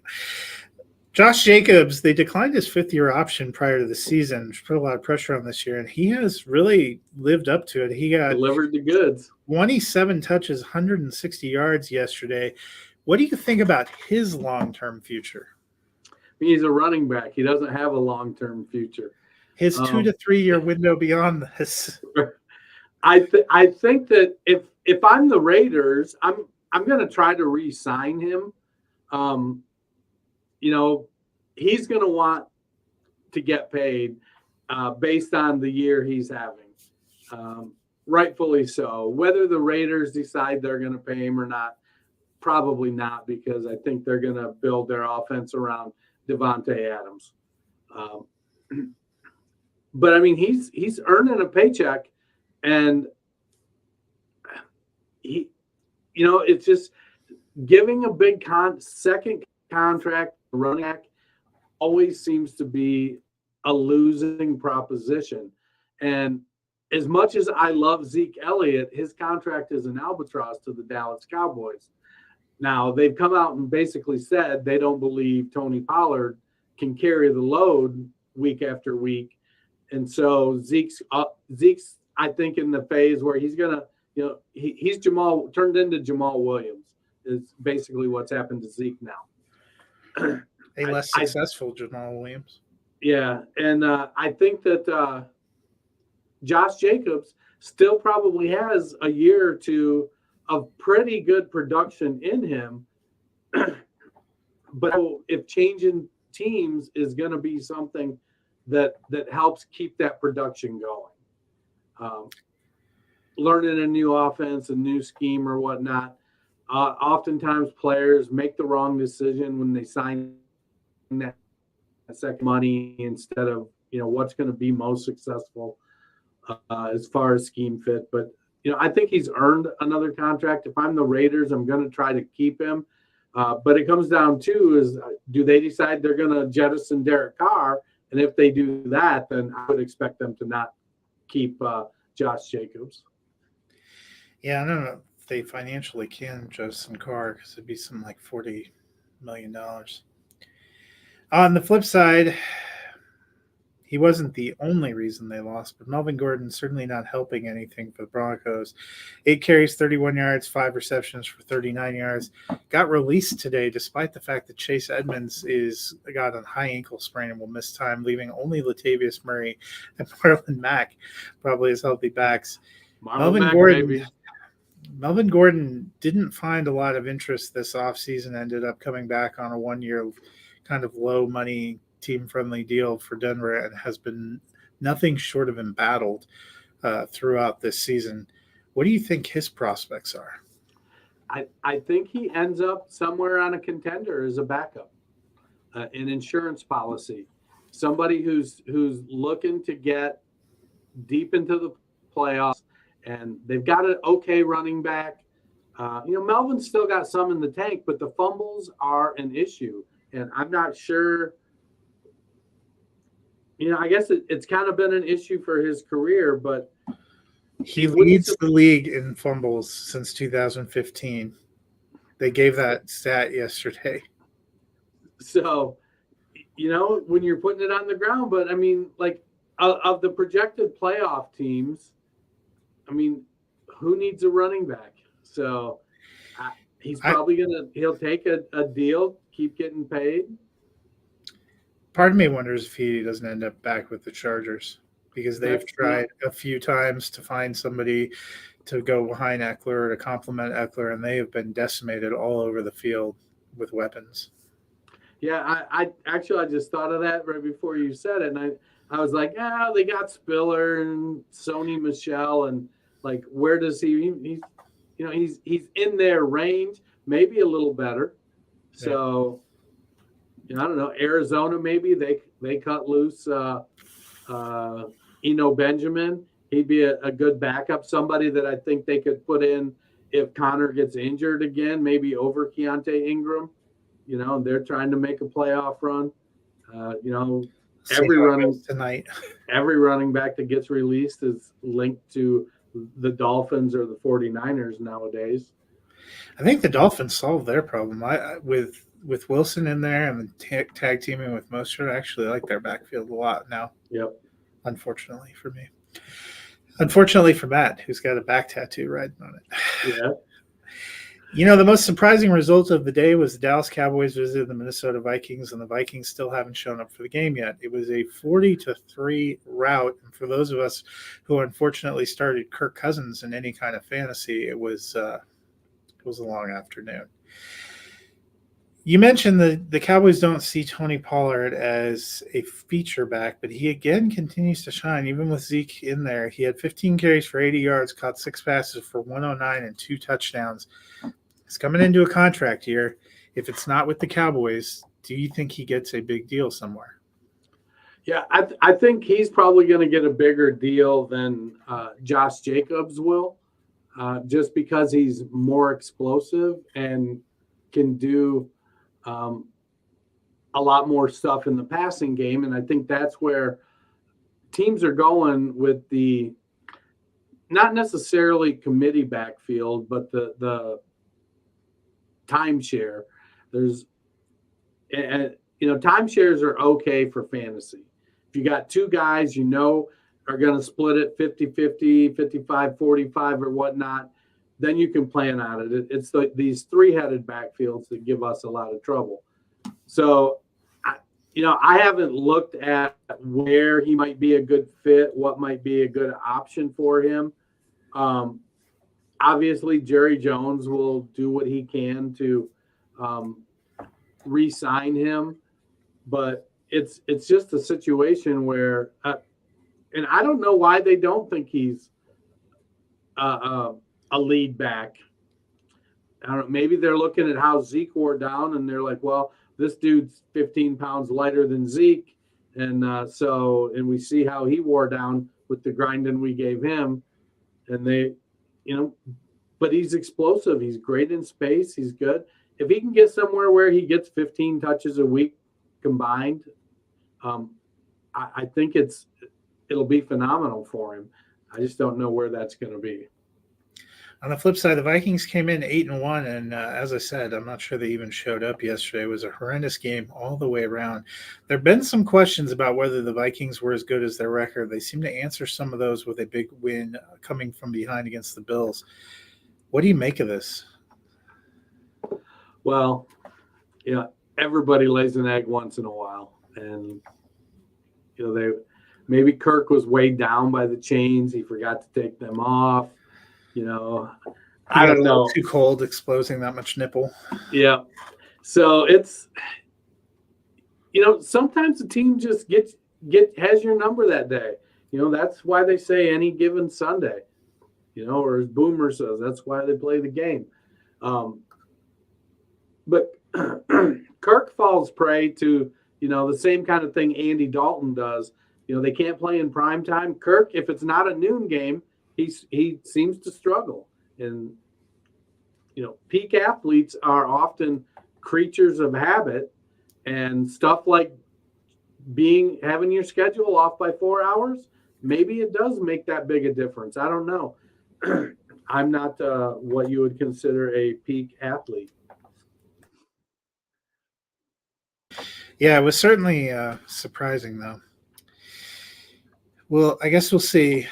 Josh Jacobs, they declined his fifth-year option prior to the season, which put a lot of pressure on this year, and he has really lived up to it. He got delivered the goods. 27 touches, 160 yards yesterday, What do you think about his long-term future? He's a running back. He doesn't have a long-term future. His 2 to 3 year window beyond this. I think that if I'm the Raiders, I'm going to try to re-sign him. He's going to want to get paid based on the year he's having. Rightfully so. Whether the Raiders decide they're going to pay him or not, probably not, because I think they're going to build their offense around Devontae Adams. But I mean, he's earning a paycheck, and it's just giving a big second contract running back always seems to be a losing proposition. And as much as I love Zeke Elliott, his contract is an albatross to the Dallas Cowboys. Now, they've come out and basically said they don't believe Tony Pollard can carry the load week after week. And so Zeke's I think, in the phase where he's going to, he's turned into Jamal Williams is basically what's happened to Zeke now. A less successful Jamal Williams. Yeah. And I think that Josh Jacobs still probably has a year or two of pretty good production in him. But if changing teams is going to be something that helps keep that production going, learning a new offense, a new scheme or whatnot, oftentimes players make the wrong decision when they sign that second money instead of, what's going to be most successful as far as scheme fit. But, I think he's earned another contract. If I'm the Raiders, I'm going to try to keep him. But it comes down to is, do they decide they're going to jettison Derek Carr? And if they do that, then I would expect them to not keep Josh Jacobs. Yeah, I don't know if they financially can jettison Carr because it'd be something like $40 million. On the flip side, he wasn't the only reason they lost, but Melvin Gordon certainly not helping anything for the Broncos. 8 carries, 31 yards, 5 receptions for 39 yards. Got released today despite the fact that Chase Edmonds got a high ankle sprain and will miss time, leaving only Latavius Murray and Marlon Mack probably as healthy backs. Melvin Gordon didn't find a lot of interest this offseason, ended up coming back on a 1-year kind of low money team-friendly deal for Denver and has been nothing short of embattled throughout this season. What do you think his prospects are? I think he ends up somewhere on a contender as a backup, an insurance policy, somebody who's looking to get deep into the playoffs, and they've got an okay running back. Melvin's still got some in the tank, but the fumbles are an issue, and I'm not sure. I guess it's kind of been an issue for his career, but he leads the league in fumbles since 2015. They gave that stat yesterday. So, when you're putting it on the ground, but I mean, like of the projected playoff teams, I mean, who needs a running back? So he's probably he'll take a deal, keep getting paid. Part of me wonders if he doesn't end up back with the Chargers because they've tried a few times to find somebody to go behind Eckler or to complement Eckler, and they have been decimated all over the field with weapons. Yeah, I just thought of that right before you said it, and I was like, they got Spiller and Sony Michel, and like, where does he's in their range, maybe a little better. So. I don't know. Arizona, maybe they cut loose Eno Benjamin. He'd be a good backup, somebody that I think they could put in if Connor gets injured again, maybe over Keontae Ingram. They're trying to make a playoff run. Every running back that gets released is linked to the Dolphins or the 49ers nowadays. I think the Dolphins solved their problem. With Wilson in there and tag teaming with Mostert, I actually like their backfield a lot now. Yep. Unfortunately for me. Unfortunately for Matt, who's got a back tattoo riding on it. The most surprising result of the day was the Dallas Cowboys visited the Minnesota Vikings, and the Vikings still haven't shown up for the game yet. It was a 40-3 rout, and for those of us who unfortunately started Kirk Cousins in any kind of fantasy, it was a long afternoon. You mentioned the Cowboys don't see Tony Pollard as a feature back, but he again continues to shine. Even with Zeke in there, he had 15 carries for 80 yards, caught 6 passes for 109 and 2 touchdowns. He's coming into a contract year. If it's not with the Cowboys, do you think he gets a big deal somewhere? Yeah, I think he's probably going to get a bigger deal than Josh Jacobs will, just because he's more explosive and can do a lot more stuff in the passing game. And I think that's where teams are going with the not necessarily committee backfield, but the timeshare. Timeshares are okay for fantasy. If you got two guys, are going to split it 50-50, 55-45 or whatnot, then you can plan on it. It's these three-headed backfields that give us a lot of trouble. So, I haven't looked at where he might be a good fit, what might be a good option for him. Obviously, Jerry Jones will do what he can to re-sign him, but it's just a situation where, and I don't know why they don't think he's a lead back. I don't know. Maybe they're looking at how Zeke wore down, and they're like, well, this dude's 15 pounds lighter than Zeke, and we see how he wore down with the grinding we gave him, and they. But he's explosive. He's great in space. He's good. If he can get somewhere where he gets 15 touches a week combined, I think it'll be phenomenal for him. I just don't know where that's going to be. On the flip side, the Vikings came in 8-1, and as I said, I'm not sure they even showed up yesterday. It was a horrendous game all the way around. There have been some questions about whether the Vikings were as good as their record. They seem to answer some of those with a big win coming from behind against the Bills. What do you make of this? Well, everybody lays an egg once in a while, and maybe Kirk was weighed down by the chains. He forgot to take them off. I don't know. Too cold, exposing that much nipple. Yeah. So it's, sometimes the team just has your number that day. That's why they say any given Sunday, or as Boomer says, that's why they play the game. But Kirk falls prey to, the same kind of thing Andy Dalton does. They can't play in prime time. Kirk, if it's not a noon game, he seems to struggle. And, peak athletes are often creatures of habit, and stuff like having your schedule off by 4 hours, maybe it does make that big a difference. I don't know. I'm not what you would consider a peak athlete. Yeah, it was certainly surprising, though. Well, I guess we'll see.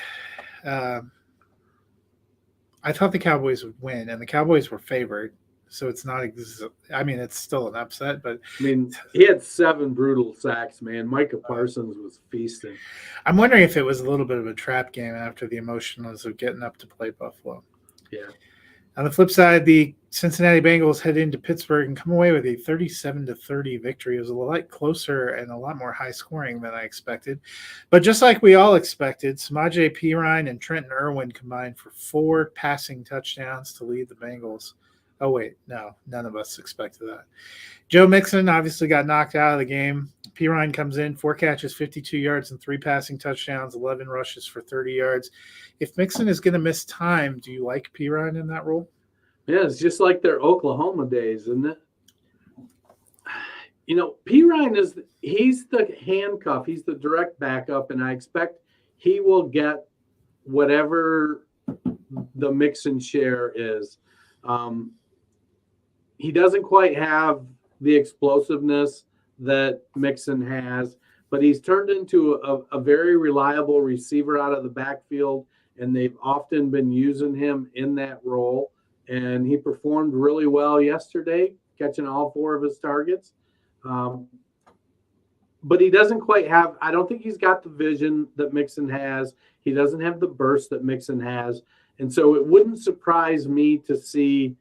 I thought the Cowboys would win, and the Cowboys were favored, so it's not. It's still an upset, but he had 7 brutal sacks. Man, Micah Parsons was feasting. I'm wondering if it was a little bit of a trap game after the emotionals of getting up to play Buffalo. Yeah. On the flip side, the Cincinnati Bengals head into Pittsburgh and come away with a 37-30 victory. It was a lot closer and a lot more high scoring than I expected. But just like we all expected, Samaje Perine and Trenton Irwin combined for 4 passing touchdowns to lead the Bengals. Oh, wait, no, none of us expected that. Joe Mixon obviously got knocked out of the game. Perine comes in, 4 catches, 52 yards, and 3 passing touchdowns, 11 rushes for 30 yards. If Mixon is going to miss time, do you like Perine in that role? Yeah, it's just like their Oklahoma days, isn't it? Perine he's the handcuff. He's the direct backup, and I expect he will get whatever the Mixon share is. He doesn't quite have the explosiveness that Mixon has, but he's turned into a very reliable receiver out of the backfield, and they've often been using him in that role. and he performed really well yesterday, catching all 4 of his targets. But he doesn't quite have, I don't think he's got the vision that Mixon has. He doesn't have the burst that Mixon has. And so it wouldn't surprise me to see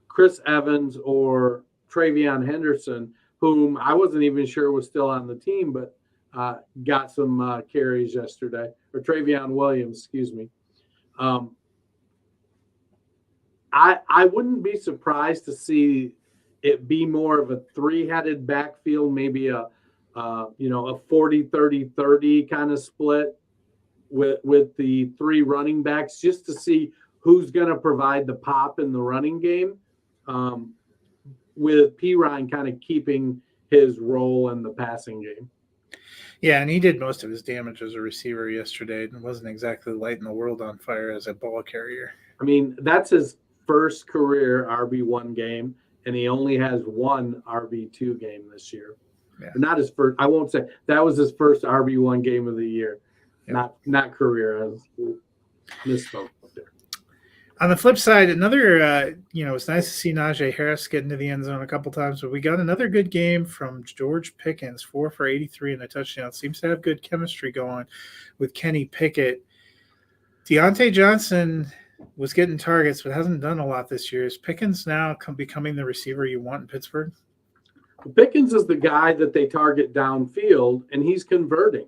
Chris Evans or Travion Henderson, whom I wasn't even sure was still on the team, but got some carries yesterday, or Travion Williams, excuse me. I wouldn't be surprised to see it be more of a 3-headed backfield, maybe a 40-30-30 kind of split with the 3 running backs, just to see who's going to provide the pop in the running game, with P. Ryan kind of keeping his role in the passing game. Yeah, and he did most of his damage as a receiver yesterday and wasn't exactly lighting the world on fire as a ball carrier. I mean, that's his first career RB1 game, and he only has 1 RB2 game this year. Yeah. Not his first. I won't say that was his first RB1 game of the year, not career. As misspoke there. On the flip side, another, it's nice to see Najee Harris get into the end zone a couple times, but we got another good game from George Pickens, 4 for 83 and a touchdown. Seems to have good chemistry going with Kenny Pickett. Deontay Johnson was getting targets, but hasn't done a lot this year. Is Pickens now becoming the receiver you want in Pittsburgh? Pickens is the guy that they target downfield, and he's converting.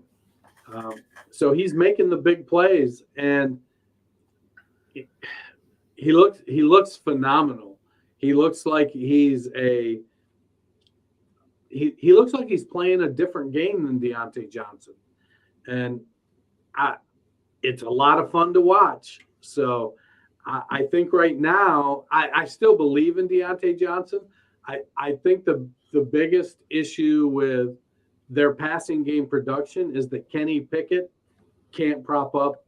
So he's making the big plays, and he looks phenomenal. He looks like he looks like he's playing a different game than Deontay Johnson, and it's a lot of fun to watch. So I think right now I still believe in Deontay Johnson. I think the biggest issue with their passing game production is that Kenny Pickett can't prop up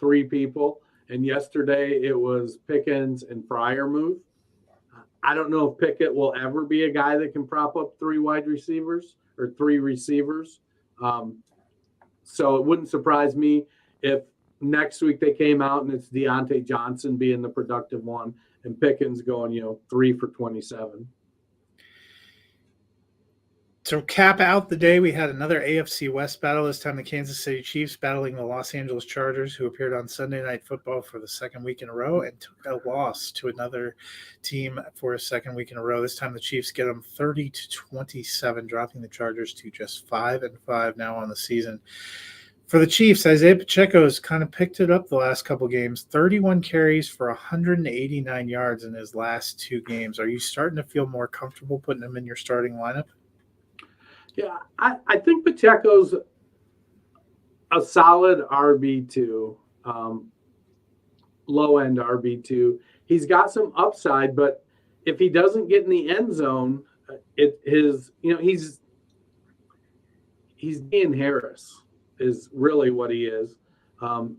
3 people. And yesterday it was Pickens and Freiermuth. I don't know if Pickett will ever be a guy that can prop up 3 wide receivers or 3 receivers. So it wouldn't surprise me if next week they came out and it's Deontay Johnson being the productive one and Pickens going, 3 for 27. To cap out the day, we had another AFC West battle, this time the Kansas City Chiefs battling the Los Angeles Chargers, who appeared on Sunday Night Football for the second week in a row and took a loss to another team for a second week in a row. This time the Chiefs get them 30-27, dropping the Chargers to just 5-5 now on the season. For the Chiefs, Isaiah Pacheco's kind of picked it up the last couple games, 31 carries for 189 yards in his last 2 games. Are you starting to feel more comfortable putting him in your starting lineup? Yeah, I think Pacheco's a solid RB2, low-end RB2. He's got some upside, but if he doesn't get in the end zone, he's Ian Harris is really what he is,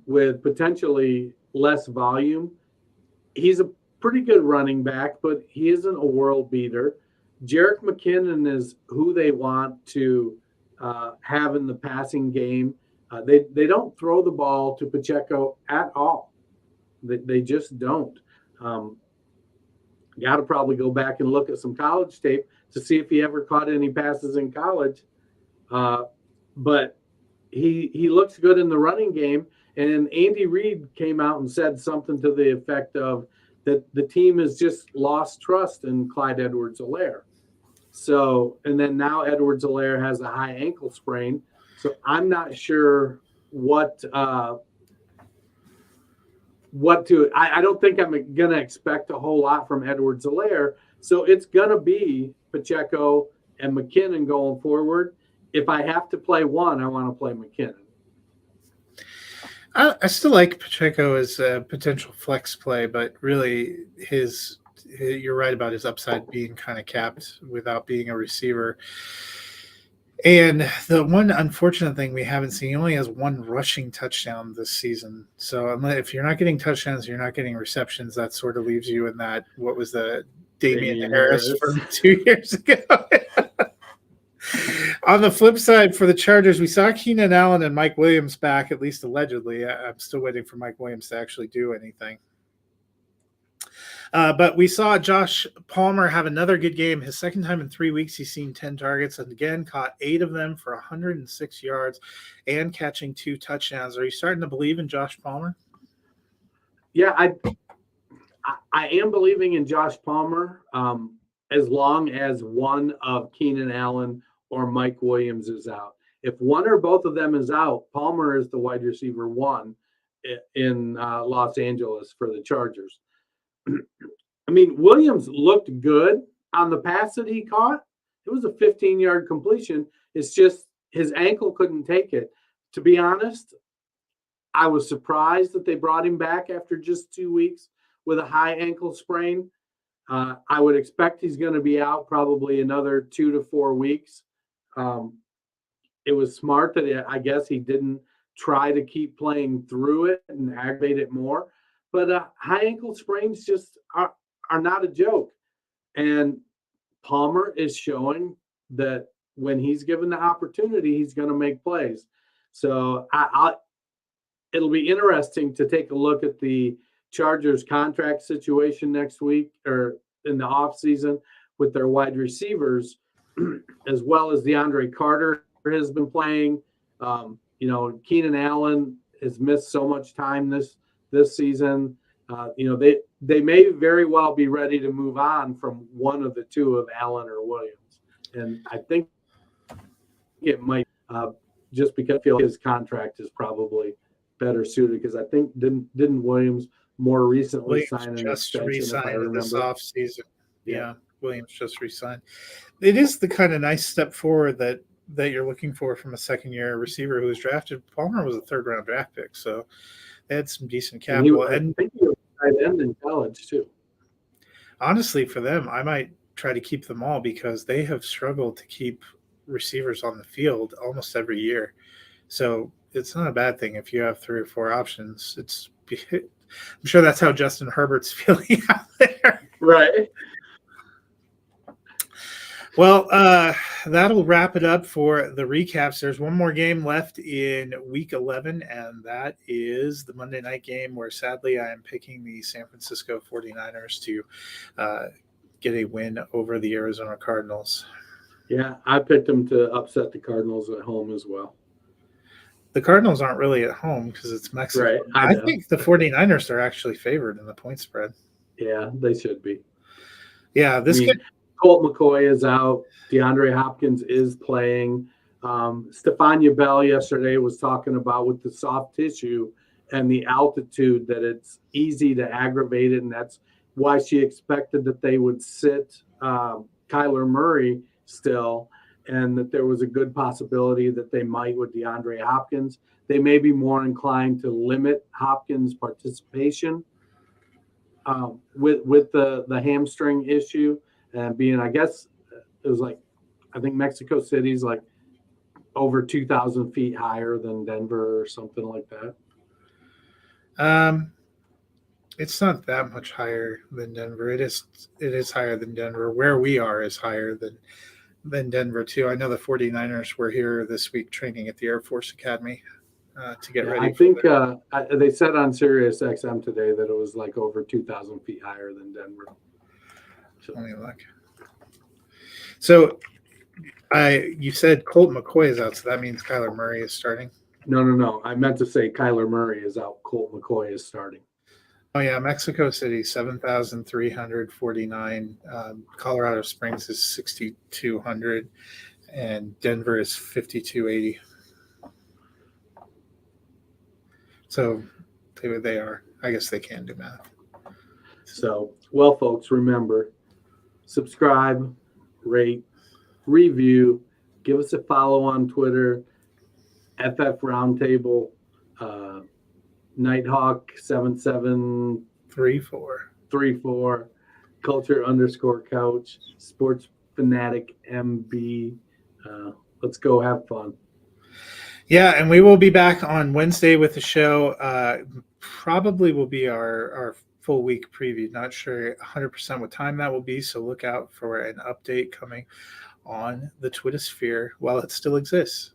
with potentially less volume. He's a pretty good running back, but he isn't a world beater. Jerick McKinnon is who they want to have in the passing game. They don't throw the ball to Pacheco at all. They just don't. Got to probably go back and look at some college tape to see if he ever caught any passes in college. But he looks good in the running game. And Andy Reid came out and said something to the effect of that the team has just lost trust in Clyde Edwards-Helaire. So, and then now Edwards-Helaire has a high ankle sprain. So I'm not sure what to, I don't think I'm going to expect a whole lot from Edwards-Helaire. So it's going to be Pacheco and McKinnon going forward. If I have to play one, I want to play McKinnon. I still like Pacheco as a potential flex play, but really you're right about his upside being kind of capped without being a receiver. And the one unfortunate thing we haven't seen, he only has 1 rushing touchdown this season. So if you're not getting touchdowns, you're not getting receptions, that sort of leaves you in that, what was the Damian Harris from 2 years ago. On the flip side, for the Chargers, we saw Keenan Allen and Mike Williams back, at least allegedly. I'm still waiting for Mike Williams to actually do anything. But we saw Josh Palmer have another good game. His second time in 3 weeks, he's seen 10 targets and again caught 8 of them for 106 yards and catching 2 touchdowns. Are you starting to believe in Josh Palmer? Yeah, I am believing in Josh Palmer as long as one of Keenan Allen or Mike Williams is out. If one or both of them is out, Palmer is the wide receiver 1 in Los Angeles for the Chargers. I mean, Williams looked good on the pass that he caught. It was a 15-yard completion. It's just his ankle couldn't take it. To be honest, I was surprised that they brought him back after just 2 weeks with a high ankle sprain. I would expect he's going to be out probably another 2 to 4 weeks. It was smart that I guess he didn't try to keep playing through it and aggravate it more. But high ankle sprains just are not a joke. And Palmer is showing that when he's given the opportunity, he's going to make plays. So it'll be interesting to take a look at the Chargers contract situation next week or in the offseason with their wide receivers, as well as DeAndre Carter has been playing. Keenan Allen has missed so much time this season. They may very well be ready to move on from one of the two of Allen or Williams. And I think it might just because I feel his contract is probably better suited because I think didn't Williams more recently sign an extension, if I remember. This offseason. Yeah, Williams just re-signed. It is the kind of nice step forward that you're looking for from a second-year receiver who was drafted. Palmer was a third-round draft pick, so they had some decent capital. I think he was tight end in college too. Honestly, for them, I might try to keep them all because they have struggled to keep receivers on the field almost every year. So it's not a bad thing if you have 3 or 4 options. I'm sure that's how Justin Herbert's feeling out there. Right. Well, that'll wrap it up for the recaps. There's one more game left in Week 11, and that is the Monday night game where, sadly, I am picking the San Francisco 49ers to get a win over the Arizona Cardinals. Yeah, I picked them to upset the Cardinals at home as well. The Cardinals aren't really at home because it's Mexico. Right, I think the 49ers are actually favored in the point spread. Yeah, they should be. Yeah, Colt McCoy is out. DeAndre Hopkins is playing. Stephania Bell yesterday was talking about with the soft tissue and the altitude that it's easy to aggravate it, and that's why she expected that they would sit Kyler Murray still, and that there was a good possibility that they might with DeAndre Hopkins. They may be more inclined to limit Hopkins' participation with the hamstring issue. And being, I guess, it was like, I think Mexico City's like over 2,000 feet higher than Denver or something like that. It's not that much higher than Denver. It is higher than Denver. Where we are is higher than Denver too. I know the 49ers were here this week training at the Air Force Academy to get ready. I think they said on Sirius XM today that it was like over 2,000 feet higher than Denver. Let me look. So you said Colt McCoy is out, so that means Kyler Murray is starting? No. I meant to say Kyler Murray is out. Colt McCoy is starting. Oh, yeah. Mexico City, 7,349. Colorado Springs is 6,200. And Denver is 5,280. So they are. I guess they can do math. So, well, folks, remember, subscribe, rate, review, give us a follow on Twitter, FF Roundtable, Nighthawk 7734, Culture_Couch, Sports Fanatic MB. Let's go have fun. Yeah, and we will be back on Wednesday with the show. Probably will be our full week preview. Not sure 100% what time that will be, so look out for an update coming on the Twitter sphere while it still exists.